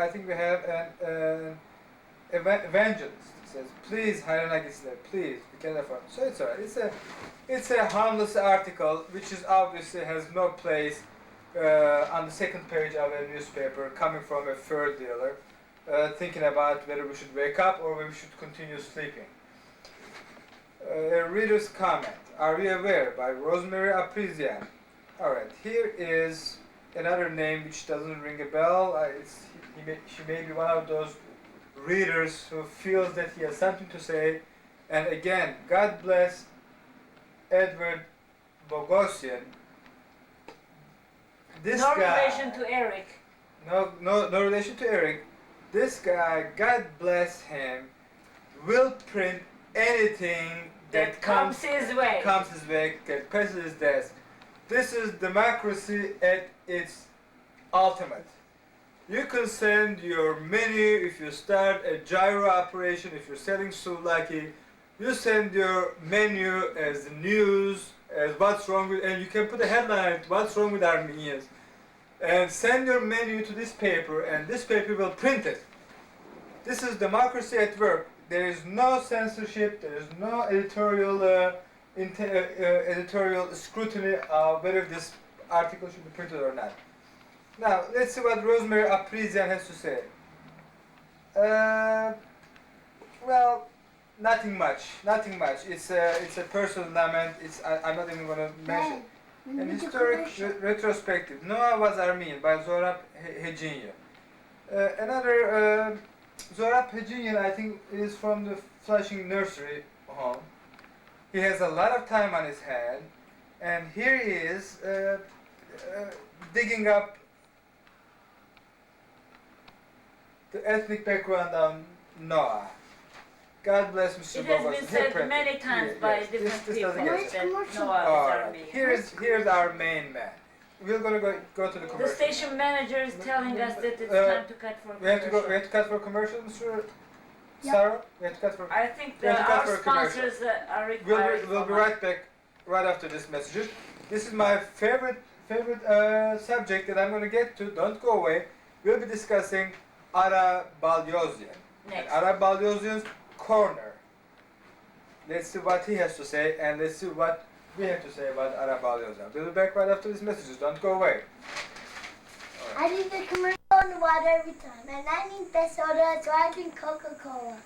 I think we have an evangelist. It says, please, Hayranagisiler, please, be careful. So it's alright. It's a harmless article which is obviously has no place on the second page of a newspaper coming from a fur dealer thinking about whether we should wake up or whether we should continue sleeping. A reader's comment. Are we aware? By Rosemary Aprisian. Alright, here is another name which doesn't ring a bell. She may be one of those readers who feels that he has something to say. And again, God bless Edward Bogosian. This no guy, relation to Eric. No relation to Eric. This guy, God bless him, will print anything that comes his way. That passes his desk. This is democracy at its ultimate. You can send your menu if you start a gyro operation, if you're selling souvlaki, you send your menu as the news, as what's wrong with, and you can put a headline, what's wrong with Armenians, and send your menu to this paper, and this paper will print it. This is democracy at work. There is no censorship, there is no editorial scrutiny of whether this article should be printed or not. Now, let's see what Rosemary Aprisian has to say. Well, nothing much. It's a personal lament. I'm not even going to mention. An historic retrospective. Noah was Armenian by Zorab Hejinyan. Another Zorab Hejinyan, I think, is from the Flushing Nursery home. He has a lot of time on his hand, and here he is digging up the ethnic background of Noah. God bless Mr. It has been said many times by different people that Noah is Armenian. Here's our main man. We're going to go to the commercial. The station manager is telling us that it's time to cut for commercial. We have to cut for commercial, Mr. Sarah? We have to cut for... I think our sponsors are required. We'll be right back right after this message. This is my favorite subject that I'm going to get to. Don't go away. We'll be discussing Ara Balyozyan. Next. Ara Balyozyan's corner. Let's see what he has to say, and let's see what we have to say about Ara Balyozyan. We'll be back right after these messages. Don't go away. I need the commercial on water every time, and I need the soda, so I drink Coca-Cola.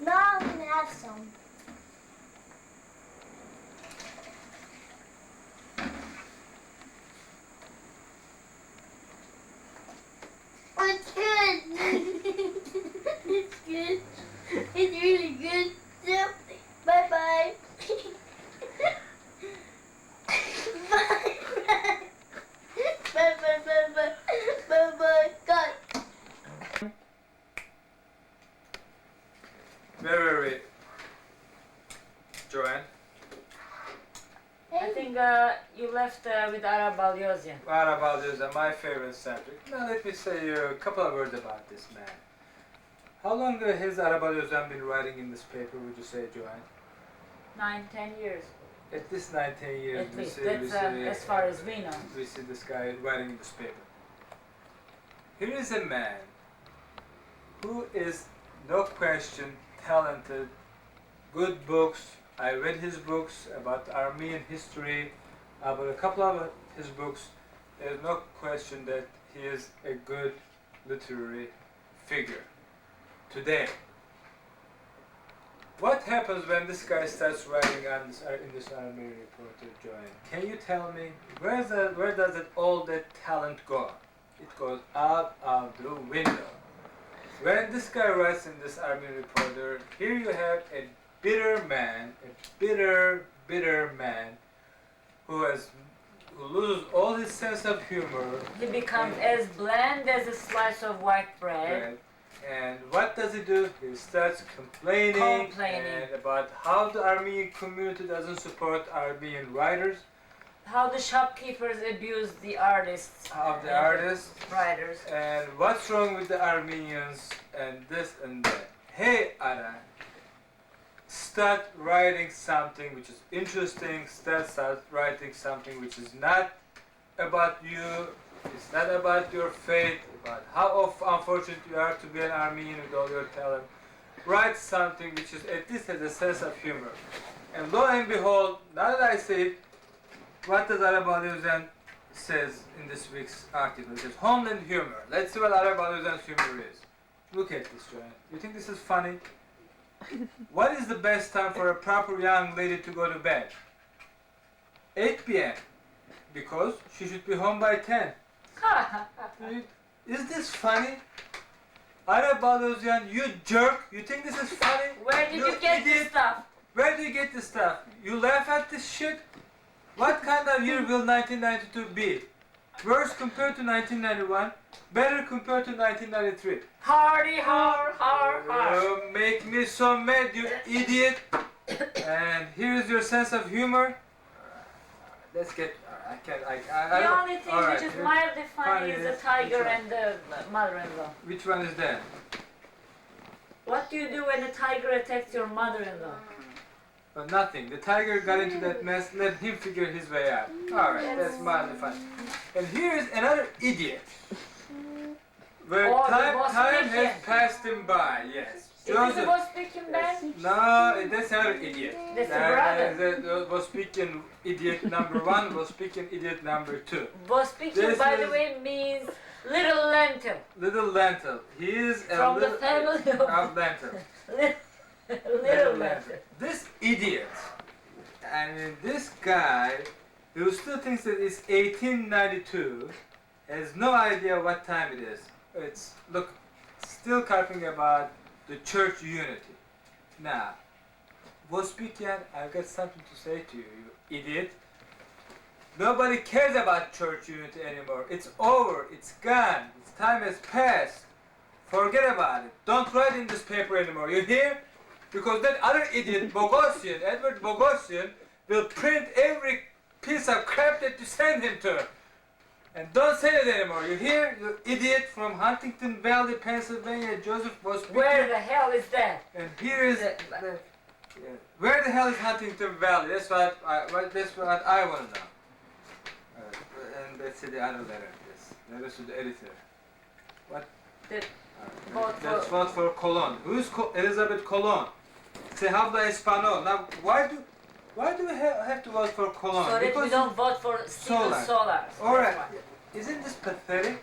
Now I'm gonna have some. It's good. It's good. It's really good. Yep. Bye bye. Bye bye. Bye bye bye bye. Bye bye. God. Where were we? Joanne? I think you left with Ara Balyozyan. Ara Balyozyan, my favorite subject. Now let me say a couple of words about this man. How long has Ara Balyozyan been writing in this paper, would you say, Joanne? 9-10 years. At least 9-10 years. At least, as far as we know. We see this guy writing in this paper. Here is a man who is, no question, talented, good books. I read his books about Armenian history, about a couple of his books. There's no question that he is a good literary figure. Today, what happens when this guy starts writing on this, in this Armenian Reporter, Joanne? Can you tell me where does all that talent go? It goes out of the window. When this guy writes in this Armenian Reporter, here you have a bitter man, bitter man, who loses all his sense of humor. He becomes as bland as a slice of white bread. And what does he do? He starts complaining. And about how the Armenian community doesn't support Armenian writers. How the shopkeepers abuse the artists. Writers. And what's wrong with the Armenians and this and that. Hey, Ara, start writing something which is interesting. Start writing something which is not about you. It's not about your fate, about how unfortunate you are to be an Armenian with all your talent. Write something which is at least has a sense of humor. And lo and behold, now that I say it, what does Arab Aluzan says in this week's article? It says homeland humor. Let's see what Arab Aluzan's humor is. Look at this, Joanne. You think this is funny? What is the best time for a proper young lady to go to bed? 8 p.m. Because she should be home by 10. Is this funny? Arab Aluzan, you jerk! You think this is funny? Where did you get this stuff? Where do you get this stuff? You laugh at this shit? What kind of year will 1992 be? Worse compared to 1991, better compared to 1993. Hardy har har har. You make me so mad, you idiot! And here's your sense of humor. Let's get. The only thing which is mildly funny is the tiger and the mother-in-law. Which one is that? What do you do when the tiger attacks your mother-in-law? Nothing. The tiger got into that mess. Let him figure his way out. Alright, that's mildly funny. And here's another idiot. Where time has passed him by, yes. Is this a was speaking man? No, that's another idiot. That's the brother. That was speaking idiot number 1, was speaking idiot number 2. Was speaking, by the way, means little lentil. Little lentil. He is from the family of lentil. Little lentil. This idiot, I mean this guy, who still thinks that it's 1892, has no idea what time it is. It's, look, still talking about the church unity. Now, Vospikian, I've got something to say to you, you idiot. Nobody cares about church unity anymore. It's over, it's gone, its time has passed. Forget about it. Don't write in this paper anymore, you hear? Because that other idiot, Bogosian, Edward Bogosian, will print every piece of crap that you send him to. And don't say it anymore, you hear? You idiot from Huntington Valley, Pennsylvania, Joseph Vospikian. Where the hell is that? And here is where the hell is Huntington Valley? That's what I want to know. And let's see the other letter. Yes, letters to the editor. What? That's vote for Colon. Who is Elizabeth Colon? Se habla español. Now, why do we have to vote for Colon? So that we don't vote for Steven Solar. All right. Isn't this pathetic?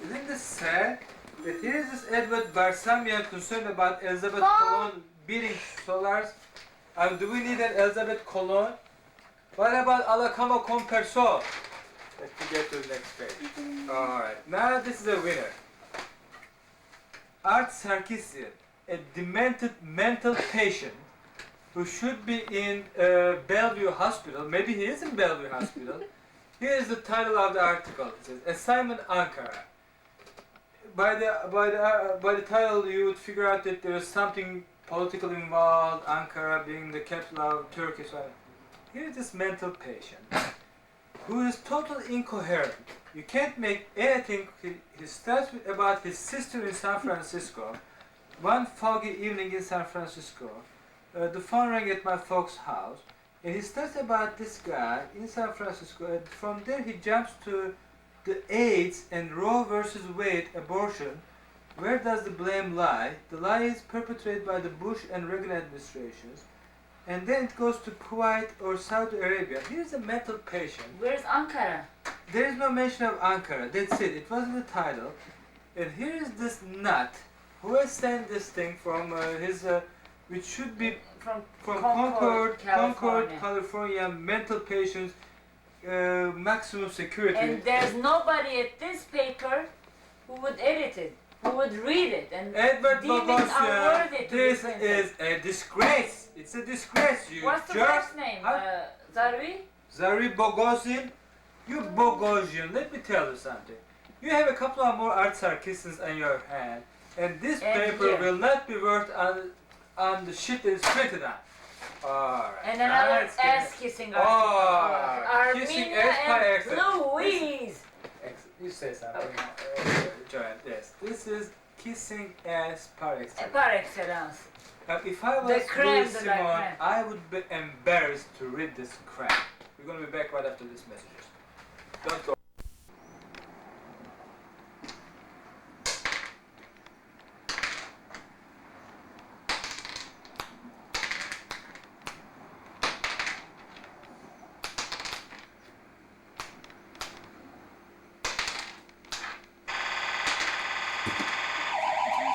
Isn't this sad? That here is this Edward Barsamian concerned about Elizabeth Colon beating Solars. Do we need an Elizabeth Colon? What about Alacamo Comperso? Let's get to the next page. Alright, now this is a winner. Art Sarkisian, a demented mental patient who should be in Bellevue Hospital. Maybe he is in Bellevue Hospital. Here is the title of the article. It says, Assignment Ankara. By the title, you would figure out that there is something political involved, Ankara being the capital of Turkey. So here is this mental patient who is totally incoherent. You can't make anything. He starts with about his sister in San Francisco. One foggy evening in San Francisco, the phone rang at my folks' house, and he starts about this guy in San Francisco, and from there he jumps to the AIDS and Roe versus Wade abortion. Where does the blame lie? The lie is perpetrated by the Bush and Reagan administrations. And then it goes to Kuwait or Saudi Arabia. Here's a mental patient. Where's Ankara? There is no mention of Ankara. That's it. It wasn't the title. And here is this nut who has sent this thing from his, which should be from Concord, California, mental patients, maximum security. And there's nobody at this paper who would edit it, who would read it, and Edward deem it unworthy to this be printed. is a disgrace. It's a disgrace, you What's the jerk. first name? Zarvi? Zari Bogosian? You Bogosian, let me tell you something. You have a couple of more art Sarkisians on your hand, and this paper will not be worth on the shit that it's printed on. Alright. And another ass-kissing article. Armenia and Louise! You say something, Joanne. Yes, this is kissing ass par excellence. Par excellence. If I was Louis Simon, I would be embarrassed to read this crap. We're going to be back right after this messages. Don't go.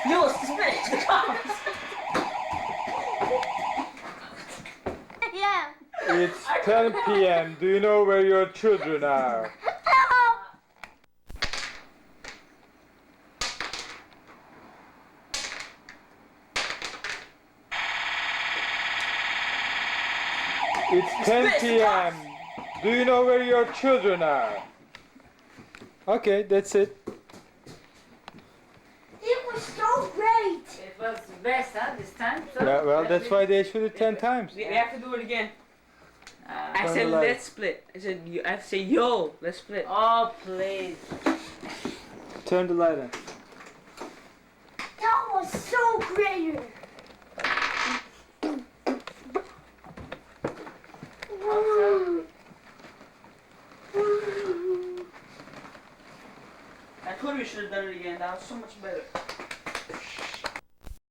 Yo, split the cards. Yeah. It's 10 p.m. Do you know where your children are? It's 10 p.m. Do you know where your children are? Okay, that's it. It was so great. It was best, huh, this time. So Yeah, well, that's why they should it 10 times. We have to do it again. I Turn said the light. let's split. I have to say yo, let's split. Oh, please. Turn the light on. That was so great. I told you we should have done it again. That was so much better.